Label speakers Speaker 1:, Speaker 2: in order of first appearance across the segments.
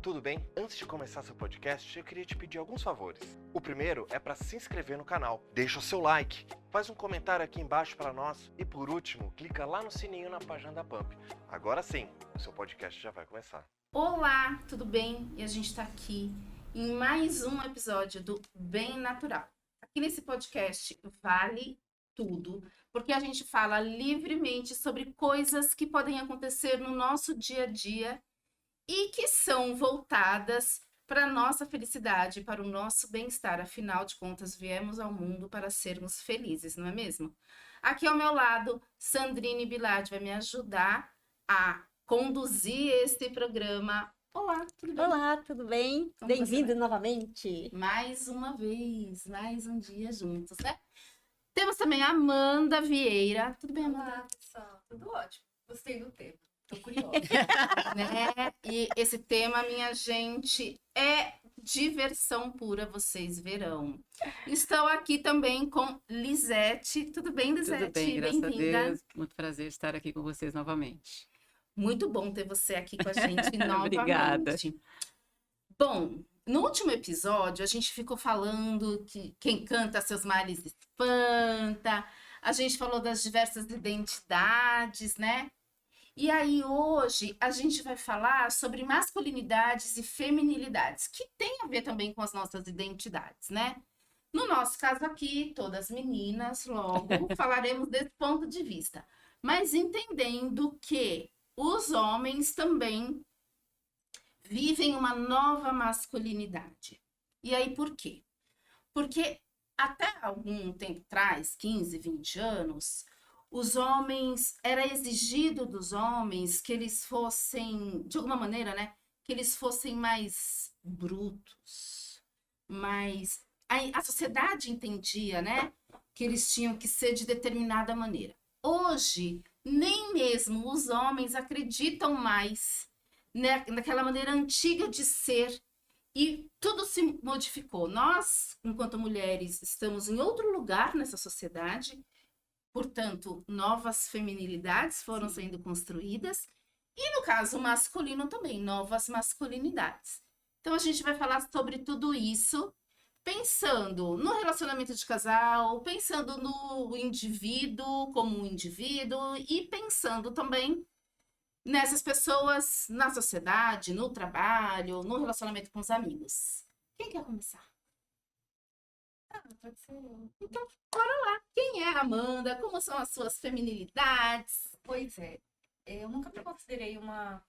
Speaker 1: tudo bem? Antes de começar seu podcast, eu queria te pedir alguns favores. O primeiro é para se inscrever no canal. Deixa o seu like, faz um comentário aqui embaixo para nós e por último, clica lá no sininho na página da Pump. Agora sim, o seu podcast já vai começar.
Speaker 2: Olá, tudo bem? E a gente está aqui em mais um episódio do Bem Natural. Aqui nesse podcast vale tudo, porque a gente fala livremente sobre coisas que podem acontecer no nosso dia a dia e que são voltadas para a nossa felicidade, para o nosso bem-estar. Afinal de contas, viemos ao mundo para sermos felizes, não é mesmo? Aqui ao meu lado, Sandrine Bilad vai me ajudar a conduzir este programa. Olá, tudo bem?
Speaker 3: Olá, tudo bem?
Speaker 2: Como
Speaker 3: Bem-vindo novamente.
Speaker 2: Mais uma vez, mais um dia juntos, né? Temos também a Amanda Vieira. Tudo bem, Amanda?
Speaker 4: Olá, pessoal. Tudo ótimo. Gostei do tema. Tô curiosa.
Speaker 2: Né? E esse tema, minha gente, é diversão pura, vocês verão. Estou aqui também com Lisete. Tudo bem, Lisete?
Speaker 5: Tudo bem, graças a
Speaker 2: Bem-vinda.
Speaker 5: Deus. Muito prazer estar aqui com vocês novamente.
Speaker 2: Muito bom ter você aqui com a gente novamente.
Speaker 5: Obrigada.
Speaker 2: Bom, no último episódio, a gente ficou falando que quem canta seus males espanta. A gente falou das diversas identidades, né? E aí, hoje, a gente vai falar sobre masculinidades e feminilidades, que tem a ver também com as nossas identidades, né? No nosso caso aqui, todas meninas, logo, falaremos desse ponto de vista. Mas entendendo que os homens também vivem uma nova masculinidade. E aí, por quê? Porque até algum tempo atrás, 15, 20 anos, os homens, era exigido dos homens que eles fossem, de alguma maneira, né? Que eles fossem mais brutos, mais... A sociedade entendia, né? Que eles tinham que ser de determinada maneira. Hoje, nem mesmo os homens acreditam mais, né, naquela maneira antiga de ser, e tudo se modificou. Nós, enquanto mulheres, estamos em outro lugar nessa sociedade. Portanto, novas feminilidades foram sendo construídas. E no caso masculino também, novas masculinidades. Então, a gente vai falar sobre tudo isso, pensando no relacionamento de casal, pensando no indivíduo como um indivíduo e pensando também nessas pessoas na sociedade, no trabalho, no relacionamento com os amigos. Quem quer começar?
Speaker 4: Pode ser.
Speaker 2: Então, bora lá. Quem é a Amanda? Como são as suas feminilidades?
Speaker 4: Pois é. Eu nunca me considerei uma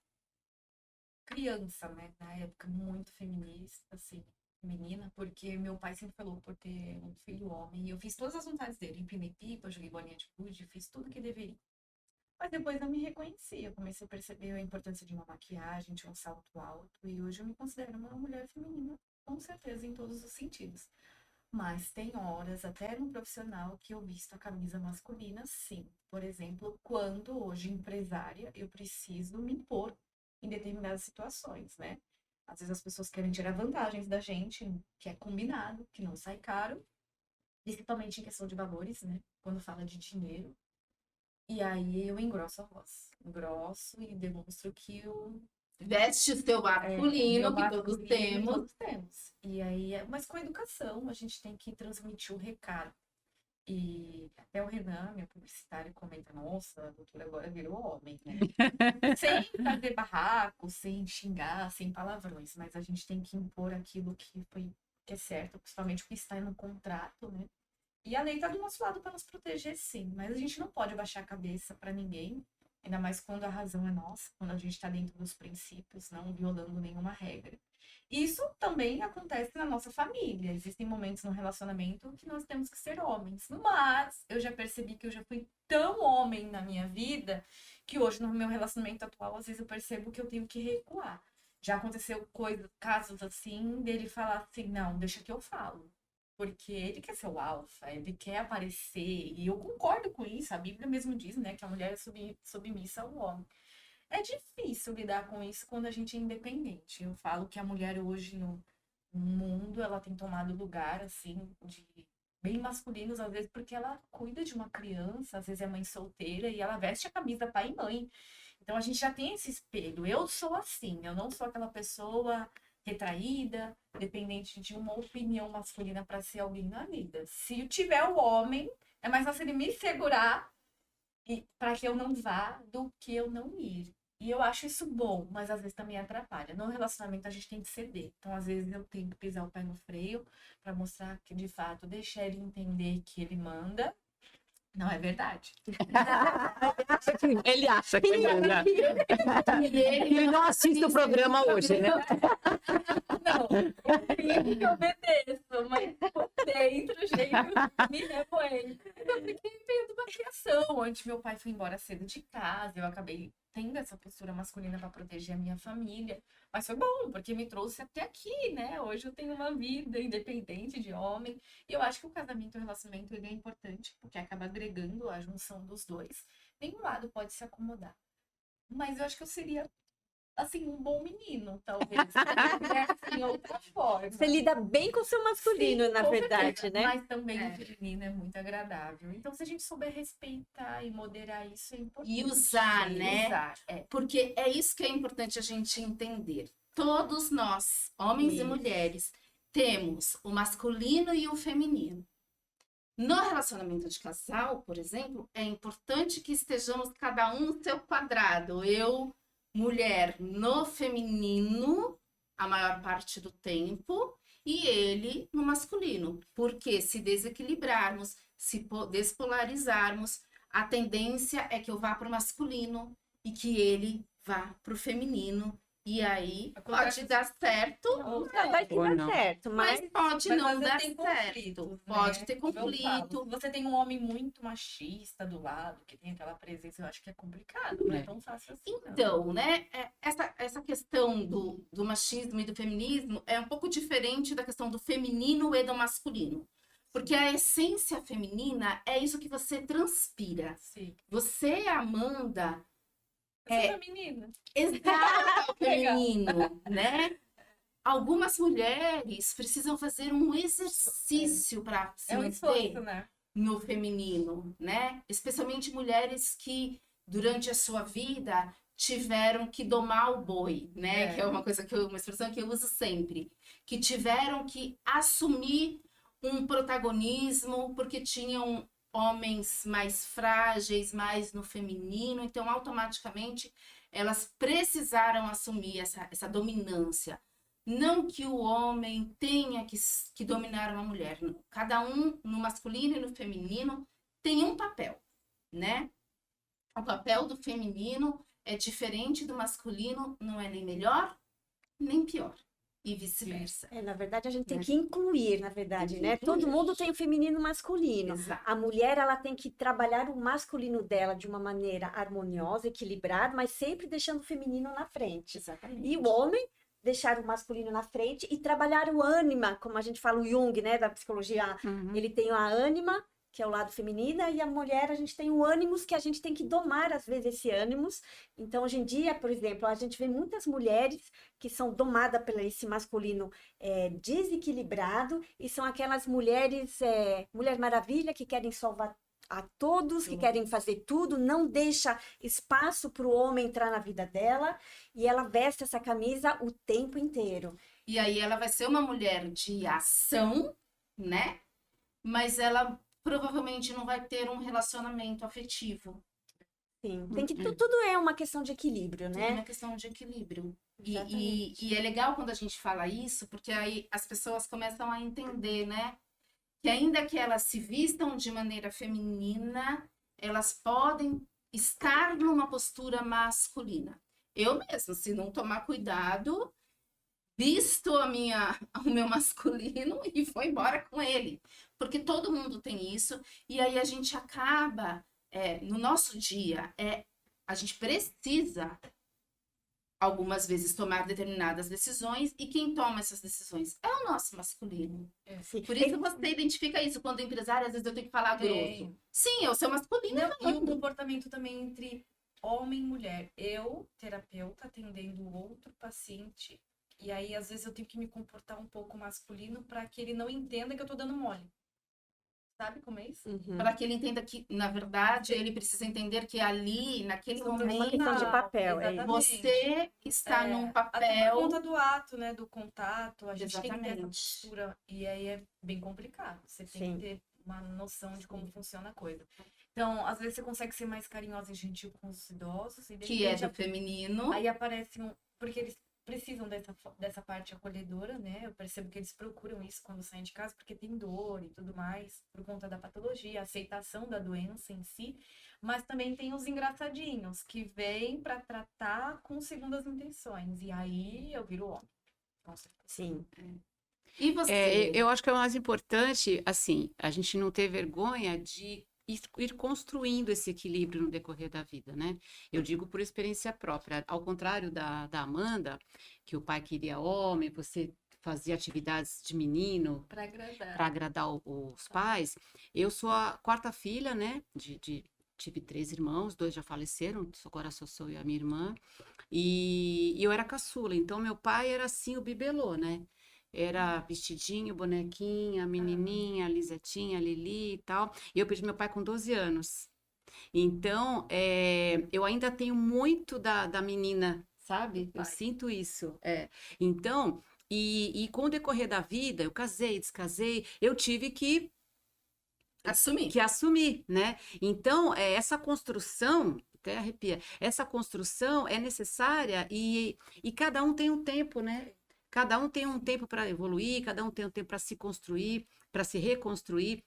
Speaker 4: criança, né? Na época, muito feminista, assim, menina, porque meu pai sempre falou por ter um filho homem. E eu fiz todas as vontades dele. Empinei pipa, joguei bolinha de gude, fiz tudo que deveria. Mas depois eu me reconheci. Eu comecei a perceber a importância de uma maquiagem, de um salto alto. E hoje eu me considero uma mulher feminina, com certeza, em todos os sentidos. Mas tem horas, até no profissional, que eu visto a camisa masculina, sim. Por exemplo, quando hoje empresária, eu preciso me impor em determinadas situações, né? Às vezes as pessoas querem tirar vantagens da gente, que é combinado, que não sai caro, principalmente em questão de valores, né? Quando fala de dinheiro. E aí eu engrosso a voz. Engrosso e demonstro que eu
Speaker 2: Veste o seu masculino,
Speaker 4: meu
Speaker 2: que todos
Speaker 4: masculino,
Speaker 2: temos.
Speaker 4: todos temos. E aí, mas com a educação, a gente tem que transmitir o recado. E até o Renan, meu publicitário, comenta, nossa, a doutora agora virou homem, né? Sem fazer barraco, sem xingar, sem palavrões, mas a gente tem que impor aquilo que é certo, principalmente o que está no contrato, né? E a lei está do nosso lado para nos proteger, sim, mas a gente não pode baixar a cabeça para ninguém. Ainda mais quando a razão é nossa, quando a gente está dentro dos princípios, não violando nenhuma regra. Isso também acontece na nossa família. Existem momentos no relacionamento que nós temos que ser homens. Mas eu já percebi que eu já fui tão homem na minha vida que hoje, no meu relacionamento atual, às vezes eu percebo que eu tenho que recuar. Já aconteceu casos assim, dele falar assim, não, deixa que eu falo. Porque ele quer ser o alfa, ele quer aparecer, e eu concordo com isso, a Bíblia mesmo diz, né, que a mulher é submissa ao homem. É difícil lidar com isso quando a gente é independente. Eu falo que a mulher hoje no mundo, ela tem tomado lugar, assim, de bem masculinos, às vezes, porque ela cuida de uma criança, às vezes é mãe solteira, e ela veste a camisa pai e mãe. Então a gente já tem esse espelho. Eu sou assim, eu não sou aquela pessoa retraída, dependente de uma opinião masculina para ser alguém na vida. Se eu tiver o homem, é mais fácil ele me segurar e para que eu não vá do que eu não ir. E eu acho isso bom, mas às vezes também atrapalha. No relacionamento a gente tem que ceder. Então, às vezes eu tenho que pisar o pé no freio para mostrar que, de fato, deixar ele entender que ele manda. Não é verdade.
Speaker 5: Ele acha que manda.
Speaker 2: E
Speaker 5: Ele não assiste o programa hoje, né?
Speaker 4: Não, eu tenho que obedeço, mas por dentro, o jeito me remoendo. Porque veio de uma criação. Onde meu pai foi embora cedo de casa, eu acabei tendo essa postura masculina para proteger a minha família. Mas foi bom, porque me trouxe até aqui, né? Hoje eu tenho uma vida independente de homem. E eu acho que o casamento e o relacionamento ele é importante, porque acaba agregando a junção dos dois. Nenhum lado pode se acomodar. Mas eu acho que eu seria, assim, um bom menino, talvez. Assim, outra forma.
Speaker 3: Você lida bem com o seu masculino,
Speaker 4: Sim,
Speaker 3: na
Speaker 4: com
Speaker 3: verdade,
Speaker 4: certeza,
Speaker 3: né?
Speaker 4: mas também o feminino é muito agradável. Então, se a gente souber respeitar e moderar isso, é importante.
Speaker 2: E usar, né?
Speaker 4: Usar,
Speaker 2: Porque é isso que é importante a gente entender. Todos nós, homens e
Speaker 4: Isso.
Speaker 2: mulheres, temos o masculino e o feminino. No relacionamento de casal, por exemplo, é importante que estejamos cada um no seu quadrado. Eu, mulher, no feminino, a maior parte do tempo, e ele no masculino. Porque se desequilibrarmos, se despolarizarmos, a tendência é que eu vá para o masculino e que ele vá para o feminino. E aí
Speaker 4: Acontece-
Speaker 2: pode dar certo,
Speaker 4: Ou
Speaker 3: Vai que
Speaker 5: Ou
Speaker 3: dar
Speaker 5: não.
Speaker 3: certo,
Speaker 2: mas
Speaker 3: mas
Speaker 2: pode
Speaker 4: Mas
Speaker 2: não
Speaker 4: às vezes
Speaker 2: dar
Speaker 4: tem
Speaker 2: certo.
Speaker 4: conflitos, né?
Speaker 2: Pode ter
Speaker 4: Como eu falo,
Speaker 2: conflito.
Speaker 4: se você tem um homem muito machista do lado, que tem aquela presença, eu acho que é complicado. Não é
Speaker 5: É.
Speaker 4: tão fácil assim, não.
Speaker 2: Então, né, essa questão do machismo e do feminismo é um pouco diferente da questão do feminino e do masculino. Porque a essência feminina é isso que você transpira.
Speaker 4: Sim.
Speaker 2: Você, Amanda,
Speaker 4: Eu sou feminina.
Speaker 2: exato feminino, né? Algumas mulheres precisam fazer um exercício para se
Speaker 4: É um
Speaker 2: manter
Speaker 4: esforço, né?
Speaker 2: no feminino, né? Especialmente mulheres que durante a sua vida tiveram que domar o boi, né?
Speaker 4: É.
Speaker 2: Que é uma coisa uma expressão que eu uso sempre, que tiveram que assumir um protagonismo porque tinham homens mais frágeis, mais no feminino, então automaticamente elas precisaram assumir essa dominância. Não que o homem tenha que dominar uma mulher. Não. Cada um, no masculino e no feminino, tem um papel, né? O papel do feminino é diferente do masculino, não é nem melhor, nem pior. E vice-versa.
Speaker 3: na verdade a gente tem
Speaker 2: Né?
Speaker 3: que incluir, na verdade,
Speaker 2: Tem que
Speaker 3: né? Todo
Speaker 2: incluir.
Speaker 3: mundo tem o feminino e o masculino.
Speaker 2: Exato.
Speaker 3: A mulher, ela tem que trabalhar o masculino dela de uma maneira harmoniosa, equilibrada, mas sempre deixando o feminino na frente.
Speaker 2: Exatamente.
Speaker 3: E o homem deixar o masculino na frente e trabalhar o ânima, como a gente fala o Jung, né, da psicologia.
Speaker 5: Uhum.
Speaker 3: Ele tem a ânima, que é o lado feminino, e a mulher, a gente tem o ânimos, que a gente tem que domar, às vezes, esse ânimos. Então, hoje em dia, por exemplo, a gente vê muitas mulheres que são domadas por esse masculino desequilibrado, e são aquelas mulheres, Mulher Maravilha, que querem salvar a todos, que querem fazer tudo, não deixa espaço para o homem entrar na vida dela, e ela veste essa camisa o tempo inteiro.
Speaker 2: E aí ela vai ser uma mulher de ação, né? Mas ela provavelmente não vai ter um relacionamento afetivo.
Speaker 3: Sim, tem que, tudo é uma questão de equilíbrio,
Speaker 2: É
Speaker 3: né?
Speaker 2: uma questão de equilíbrio.
Speaker 3: Exatamente.
Speaker 2: E é legal quando a gente fala isso, porque aí as pessoas começam a entender, né? Que ainda que elas se vistam de maneira feminina, elas podem estar numa postura masculina. Eu mesma, se não tomar cuidado, visto o meu masculino e vou embora com ele. Porque todo mundo tem isso, e aí a gente acaba, no nosso dia, a gente precisa algumas vezes tomar determinadas decisões, e quem toma essas decisões é o nosso masculino.
Speaker 3: Sim.
Speaker 2: Por isso você identifica isso quando empresária, às vezes eu tenho que falar grosso. Sim, eu sou masculino.
Speaker 4: Não, e o comportamento também entre homem e mulher. Eu, terapeuta, atendendo outro paciente, e aí às vezes eu tenho que me comportar um pouco masculino para que ele não entenda que eu tô dando mole. sabe como é isso?
Speaker 2: Para que ele entenda que, na verdade, ele precisa entender que ali, naquele
Speaker 4: Sobre
Speaker 3: uma
Speaker 2: momento,
Speaker 3: questão de papel, é isso.
Speaker 4: exatamente.
Speaker 2: você está num
Speaker 4: Até por
Speaker 2: papel.
Speaker 4: conta do ato, né? Do contato, a gente tem que ter essa
Speaker 2: Exatamente.
Speaker 4: postura. E aí é bem complicado. Você tem
Speaker 3: Sim.
Speaker 4: que ter uma noção de como funciona a coisa. Então, às vezes você consegue ser mais carinhosa e gentil com os idosos. E de
Speaker 2: Que é
Speaker 4: repente,
Speaker 2: do feminino.
Speaker 4: aí aparece um... Porque eles precisam dessa parte acolhedora, né? Eu percebo que eles procuram isso quando saem de casa, porque tem dor e tudo mais, por conta da patologia, a aceitação da doença em si. Mas também tem os engraçadinhos, que vêm para tratar com segundas intenções. E aí eu viro homem. Com certeza.
Speaker 3: Sim.
Speaker 2: E você?
Speaker 5: Eu acho que é o mais importante, assim, a gente não ter vergonha de ir construindo esse equilíbrio no decorrer da vida, né? Eu digo por experiência própria, ao contrário da Amanda, que o pai queria homem, você fazia atividades de menino
Speaker 4: Para agradar.
Speaker 5: para agradar os pais. Eu sou a quarta filha, né? Tive 3 irmãos, 2 já faleceram, agora sou eu e a minha irmã. E eu era caçula, então meu pai era assim o bibelô, né? Era vestidinho, bonequinha, menininha, Lisetinha, Lili e tal. E eu perdi meu pai com 12 anos. Então, eu ainda tenho muito da menina, sabe? Eu
Speaker 4: pai.
Speaker 5: sinto isso. Então, e com o decorrer da vida, eu casei, descasei, eu tive que assumir, né? Então, essa construção, até arrepia, essa construção é necessária e cada um tem um tempo, né? Cada um tem um tempo para evoluir, cada um tem um tempo para se construir, para se reconstruir.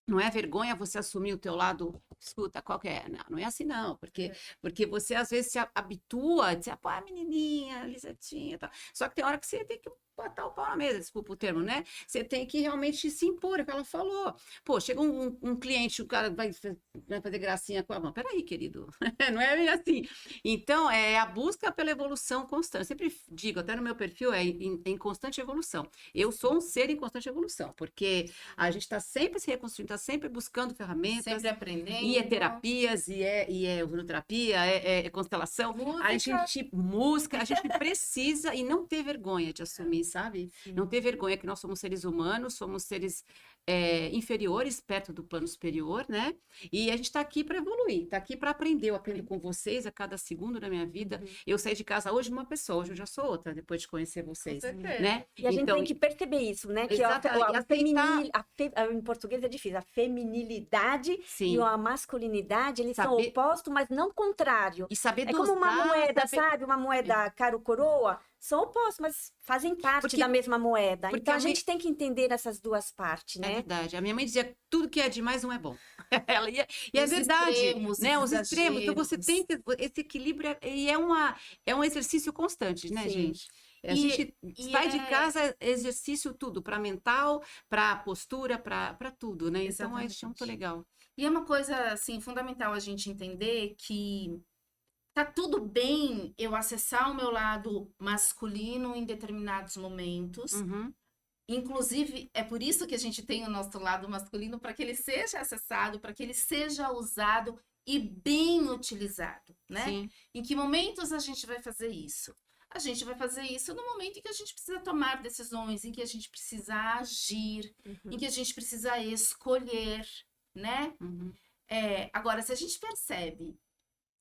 Speaker 5: Não é vergonha você assumir o teu lado, escuta, qual que é? Não é assim não, porque você às vezes se habitua a dizer, pô, a menininha, Lisetinha, tal. Só que tem hora que você tem que botar o pau na mesa, desculpa o termo, né? Você tem que realmente se impor, é o que ela falou. Pô, chega um cliente, o cara vai fazer gracinha com a mão. Peraí, querido, não é bem assim. Então, é a busca pela evolução constante. Eu sempre digo, até no meu perfil, é em constante evolução. Eu sou um ser em constante evolução, porque a gente está sempre se reconstruindo, está sempre buscando ferramentas.
Speaker 2: Sempre aprendendo.
Speaker 5: E é terapias, e é uroterapia, é constelação.
Speaker 2: Música.
Speaker 5: A gente precisa e não ter vergonha de assumir, sabe? Não ter vergonha que nós somos seres humanos, somos seres inferiores perto do plano superior, né? E a gente está aqui para evoluir, está aqui para aprender. Eu aprendo com vocês a cada segundo da minha vida. Eu saí de casa hoje uma pessoa, hoje eu já sou outra, depois de conhecer vocês,
Speaker 4: Com certeza.
Speaker 5: né?
Speaker 3: E a gente
Speaker 5: Então,
Speaker 3: tem que perceber isso, né? Que em português é difícil. A feminilidade
Speaker 5: sim.
Speaker 3: e a masculinidade, eles são
Speaker 5: Saber-
Speaker 3: opostos, mas não contrário.
Speaker 5: E saber
Speaker 3: É como uma
Speaker 5: dosar,
Speaker 3: moeda,
Speaker 5: saber-
Speaker 3: sabe? Uma moeda caro coroa. São opostos, mas fazem parte
Speaker 5: Porque-
Speaker 3: da mesma moeda.
Speaker 5: porque
Speaker 3: Então,
Speaker 5: a
Speaker 3: a gente tem que entender essas duas partes,
Speaker 5: É
Speaker 3: né?
Speaker 5: verdade. A minha mãe dizia que tudo que é demais não é bom. E é
Speaker 2: Os
Speaker 5: verdade,
Speaker 2: extremos,
Speaker 5: né?
Speaker 2: os
Speaker 5: Os extremos. Então você
Speaker 2: exageros.
Speaker 5: tem que esse equilíbrio e é um exercício constante, né,
Speaker 3: Sim.
Speaker 5: gente? A
Speaker 2: E-
Speaker 5: gente
Speaker 2: e
Speaker 5: sai de casa exercício tudo, para mental, para postura, para tudo, né? Então é
Speaker 2: Exatamente.
Speaker 5: muito legal.
Speaker 2: E é uma coisa, assim, fundamental a gente entender que tá tudo bem eu acessar o meu lado masculino em determinados momentos.
Speaker 5: Uhum,
Speaker 2: Inclusive, é por isso que a gente tem o nosso lado masculino, para que ele seja acessado, para que ele seja usado e bem utilizado, né?
Speaker 5: sim.
Speaker 2: Em que momentos a gente vai fazer isso? A gente vai fazer isso no momento em que a gente precisa tomar decisões, em que a gente precisa agir, em que a gente precisa escolher, né?
Speaker 5: Uhum.
Speaker 2: Agora, se a gente percebe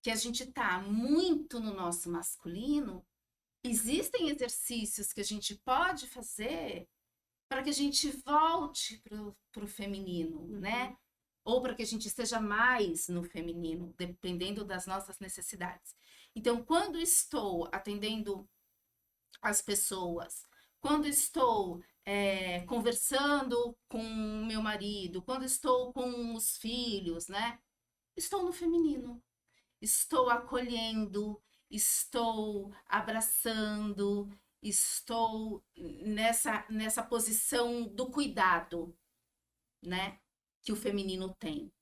Speaker 2: que a gente está muito no nosso masculino, existem exercícios que a gente pode fazer para que a gente volte para o feminino, né? Ou para que a gente esteja mais no feminino, dependendo das nossas necessidades. Então, quando estou atendendo as pessoas, quando estou conversando com meu marido, quando estou com os filhos, né? Estou no feminino. Estou acolhendo, estou abraçando, estou nessa posição do cuidado, né? Que o feminino tem.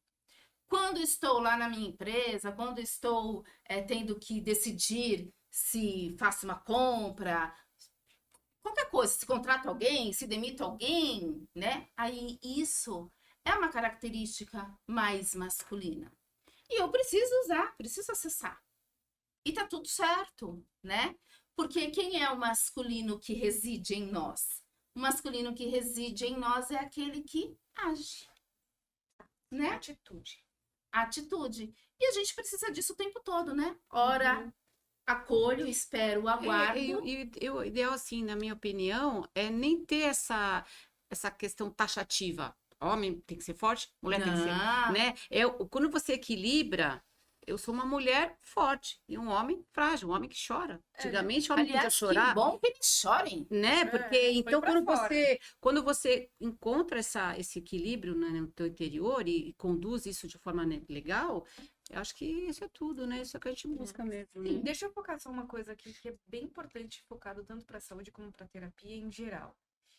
Speaker 2: Quando estou lá na minha empresa, quando estou tendo que decidir se faço uma compra, qualquer coisa, se contrato alguém, se demito alguém, né? Aí isso é uma característica mais masculina. E eu preciso usar, preciso acessar. E tá tudo certo, né? Porque quem é o masculino que reside em nós? O masculino que reside em nós é aquele que age. né?
Speaker 4: Atitude.
Speaker 2: A atitude. E a gente precisa disso o tempo todo, né? Ora, acolho, espero, aguardo.
Speaker 5: E o ideal, assim, na minha opinião, é nem ter essa questão taxativa. Homem tem que ser forte, mulher tem que ser,
Speaker 2: Não.
Speaker 5: né? Quando você equilibra, eu sou uma mulher forte e um homem frágil, um homem que chora. Antigamente, o homem podia
Speaker 2: Aliás,
Speaker 5: chorar.
Speaker 2: que bom que eles chorem.
Speaker 5: Né? Porque
Speaker 4: põe
Speaker 5: então
Speaker 4: pra fora.
Speaker 5: quando você encontra esse equilíbrio, né, no teu interior e conduz isso de forma, né, legal, eu acho que isso é tudo, né? Isso é o que a gente busca mesmo, né?
Speaker 4: Deixa eu focar só uma coisa aqui que é bem importante, focado tanto para a saúde como para a terapia em geral.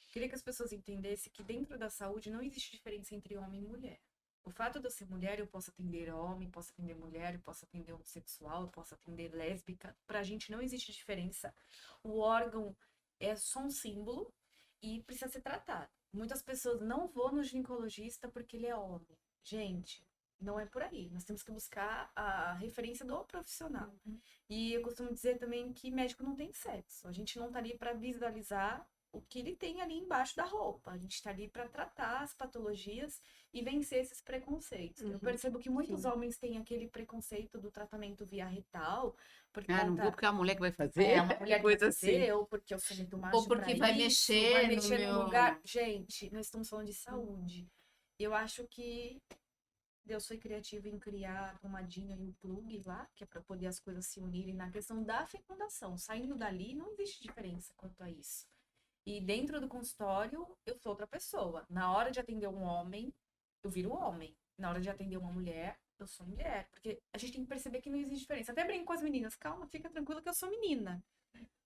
Speaker 4: Queria que as pessoas entendessem que dentro da saúde não existe diferença entre homem e mulher. O fato de eu ser mulher, eu posso atender homem, posso atender mulher, eu posso atender homossexual, eu posso atender lésbica. Pra gente não existe diferença. O órgão é só um símbolo e precisa ser tratado. Muitas pessoas não vão no ginecologista porque ele é homem. Gente, não é por aí. Nós temos que buscar a referência do profissional. E eu costumo dizer também que médico não tem sexo. A gente não tá ali para visualizar o que ele tem ali embaixo da roupa. A gente está ali para tratar as patologias e vencer esses preconceitos. Eu percebo que muitos homens têm aquele preconceito do tratamento via retal, por
Speaker 5: Ah, não
Speaker 4: conta...
Speaker 5: vou porque é a mulher que vai fazer.
Speaker 4: É, uma mulher que vai
Speaker 5: coisa
Speaker 4: fazer,
Speaker 5: assim.
Speaker 4: ou porque eu sou muito macho
Speaker 2: Ou porque
Speaker 4: pra
Speaker 2: vai
Speaker 4: isso,
Speaker 2: mexer
Speaker 4: vai
Speaker 2: no
Speaker 4: mexer
Speaker 2: meu-
Speaker 4: no lugar. Gente, nós estamos falando de saúde. Eu acho que Deus foi criativo em criar a pomadinha e o plug lá, que é para poder as coisas se unirem na questão da fecundação. Saindo dali, não existe diferença quanto a isso. E dentro do consultório, eu sou outra pessoa. Na hora de atender um homem, eu viro homem. Na hora de atender uma mulher, eu sou mulher. Porque a gente tem que perceber que não existe diferença. Até brinco com as meninas, calma, fica tranquila que eu sou menina.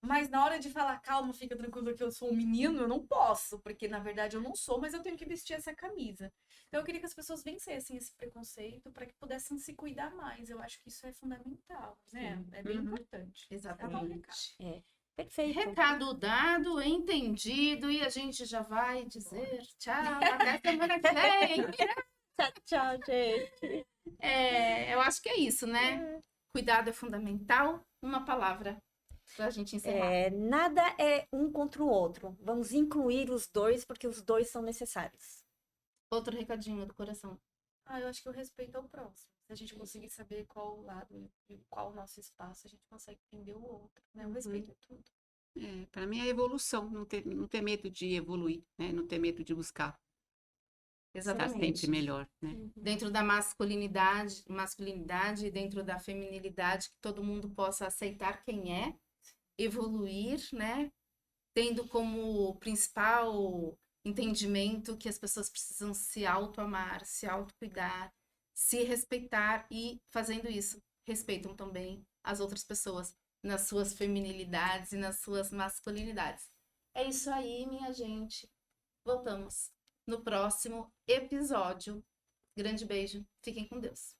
Speaker 4: Mas na hora de falar, calma, fica tranquila que eu sou um menino, eu não posso. Porque na verdade eu não sou, mas eu tenho que vestir essa camisa. Então eu queria que as pessoas vencessem esse preconceito para que pudessem se cuidar mais. Eu acho que isso é fundamental, né? É bem importante.
Speaker 2: Exatamente.
Speaker 3: Perfeito.
Speaker 2: Recado dado, entendido, e a gente já vai dizer tchau, até semana que vem.
Speaker 3: Tchau, tchau, gente.
Speaker 2: Eu acho que é isso, né? Cuidado é fundamental. Uma palavra pra gente encerrar.
Speaker 3: Nada é um contra o outro. Vamos incluir os dois, porque os dois são necessários.
Speaker 2: Outro recadinho do coração.
Speaker 4: Eu acho que o respeito ao próximo. Se a gente conseguir saber qual o lado e qual o nosso espaço, a gente consegue entender o outro, né? O respeito é tudo.
Speaker 5: Para mim é evolução, não ter medo de evoluir, né? Não ter medo de buscar estar
Speaker 2: Exatamente.
Speaker 5: sempre melhor, né?
Speaker 2: Dentro da masculinidade, dentro da feminilidade, que todo mundo possa aceitar quem é, evoluir, né? Tendo como principal entendimento que as pessoas precisam se autoamar, se autocuidar, se respeitar e, fazendo isso, respeitam também as outras pessoas nas suas feminilidades e nas suas masculinidades. É isso aí, minha gente. Voltamos no próximo episódio. Grande beijo. Fiquem com Deus.